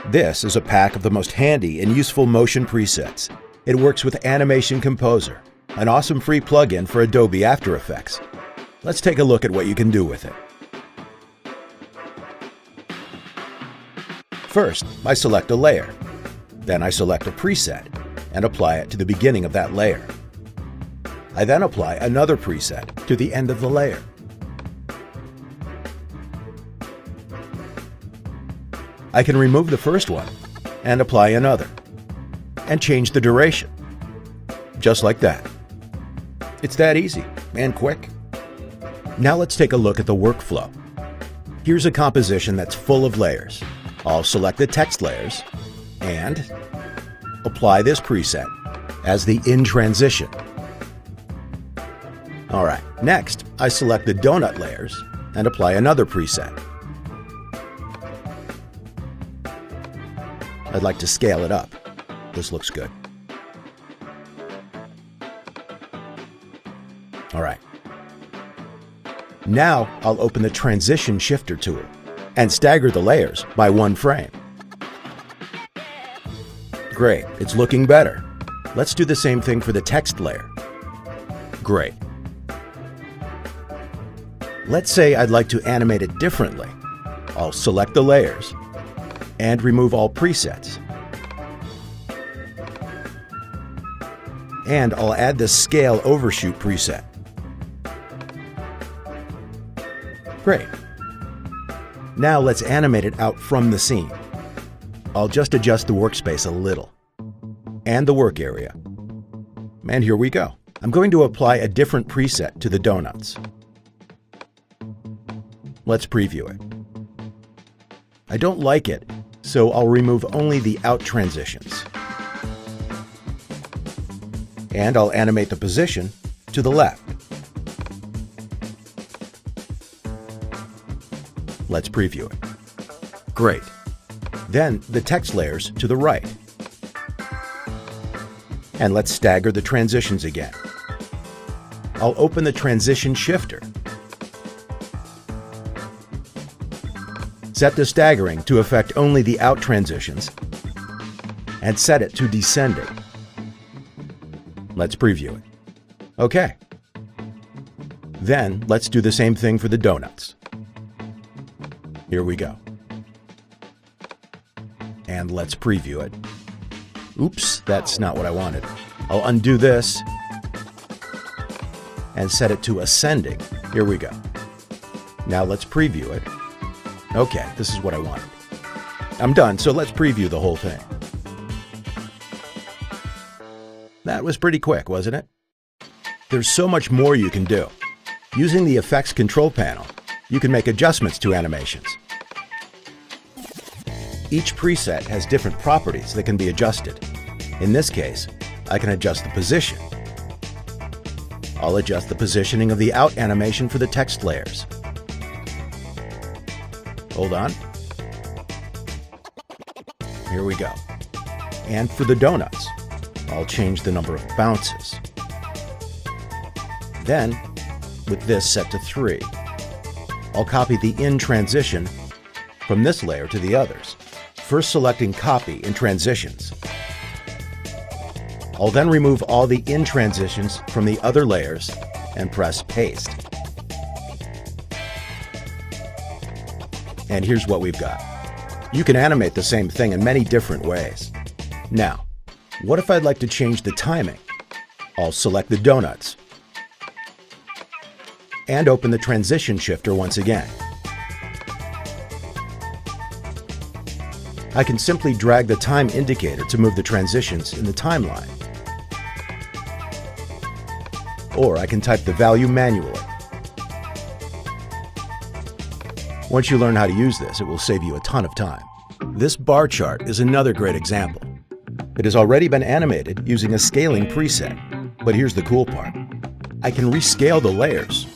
This is a pack of the most handy and useful motion presets. It works with Animation Composer, an awesome free plugin for Adobe After Effects. Let's take a look at what you can do with it. First, I select a layer. Then I select a preset and apply it to the beginning of that layer. I then apply another preset to the end of the layer. I can remove the first one and apply another, and change the duration. Just like that. It's that easy and quick. Now let's take a look at the workflow. Here's a composition that's full of layers. I'll select the text layers and apply this preset as the in transition. Alright, next I select the donut layers and apply another preset. I'd like to scale it up. This looks good. Alright. Now I'll open the Transition Shifter tool and stagger the layers by 1 frame. Great, it's looking better. Let's do the same thing for the text layer. Great. Let's say I'd like to animate it differently. I'll select the layers and remove all presets. And I'll add the Scale Overshoot preset. Great. Now let's animate it out from the scene. I'll just adjust the workspace a little, and the work area. And here we go. I'm going to apply a different preset to the donuts. Let's preview it. I don't like it, so I'll remove only the out transitions. And I'll animate the position to the left. Let's preview it. Great. Then the text layers to the right. And let's stagger the transitions again. I'll open the Transition Shifter. Set the staggering to affect only the out transitions and set it to descending. Let's preview it. Okay. Then let's do the same thing for the donuts. Here we go. And let's preview it. Oops, that's not what I wanted. I'll undo this and set it to ascending. Here we go. Now let's preview it. Okay, this is what I wanted. I'm done, so let's preview the whole thing. That was pretty quick, wasn't it? There's so much more you can do. Using the Effects Control Panel, you can make adjustments to animations. Each preset has different properties that can be adjusted. In this case, I can adjust the position. I'll adjust the positioning of the out animation for the text layers. Hold on. Here we go. And for the donuts, I'll change the number of bounces. Then, with this set to 3, I'll copy the in transition from this layer to the others, first selecting Copy in Transitions. I'll then remove all the in transitions from the other layers and press Paste. And here's what we've got. You can animate the same thing in many different ways. Now, what if I'd like to change the timing? I'll select the donuts and open the Transition Shifter once again. I can simply drag the time indicator to move the transitions in the timeline. Or I can type the value manually. Once you learn how to use this, it will save you a ton of time. This bar chart is another great example. It has already been animated using a scaling preset, but here's the cool part. I can rescale the layers.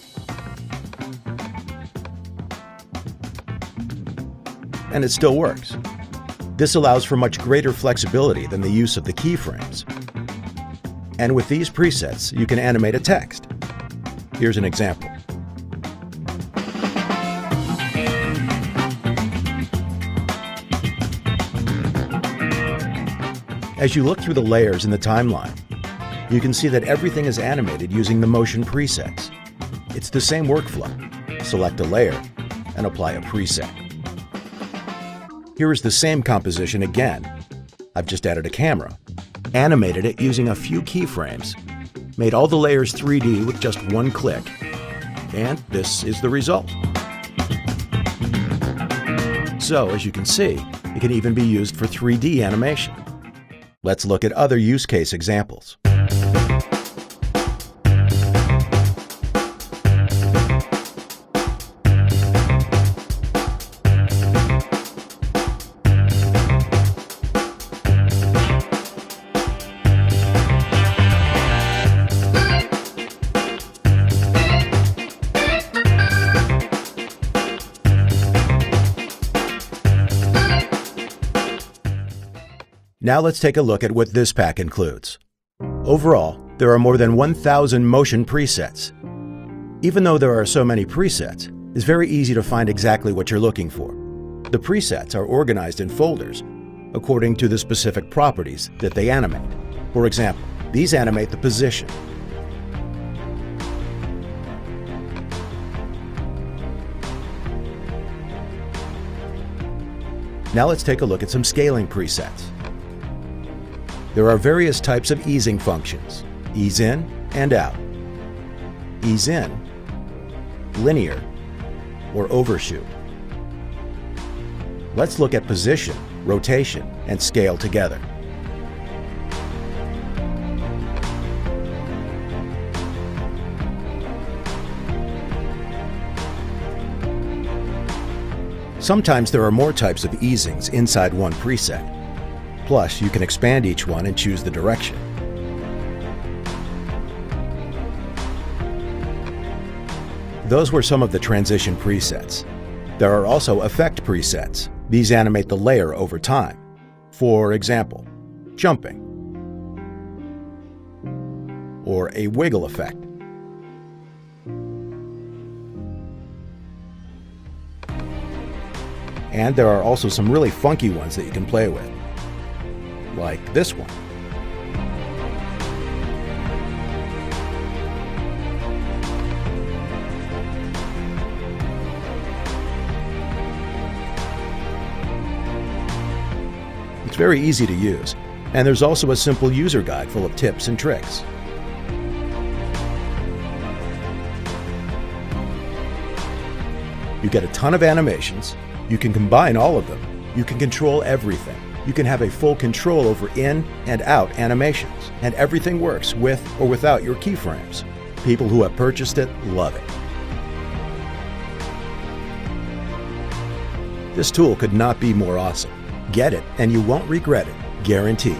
And it still works. This allows for much greater flexibility than the use of the keyframes. And with these presets, you can animate a text. Here's an example. As you look through the layers in the timeline, you can see that everything is animated using the motion presets. It's the same workflow. Select a layer and apply a preset. Here is the same composition again. I've just added a camera, animated it using a few keyframes, made all the layers 3D with just one click, and this is the result. So, as you can see, it can even be used for 3D animation. Let's look at other use case examples. Now let's take a look at what this pack includes. Overall, there are more than 1,000 motion presets. Even though there are so many presets, it's very easy to find exactly what you're looking for. The presets are organized in folders according to the specific properties that they animate. For example, these animate the position. Now let's take a look at some scaling presets. There are various types of easing functions: ease in and out, ease in, linear, or overshoot. Let's look at position, rotation, and scale together. Sometimes there are more types of easings inside one preset. Plus, you can expand each one and choose the direction. Those were some of the transition presets. There are also effect presets. These animate the layer over time. For example, jumping, or a wiggle effect. And there are also some really funky ones that you can play with, like this one. It's very easy to use, and there's also a simple user guide full of tips and tricks. You get a ton of animations, you can combine all of them, you can control everything. You can have a full control over in and out animations, and everything works with or without your keyframes. People who have purchased it love it. This tool could not be more awesome. Get it and you won't regret it, guaranteed.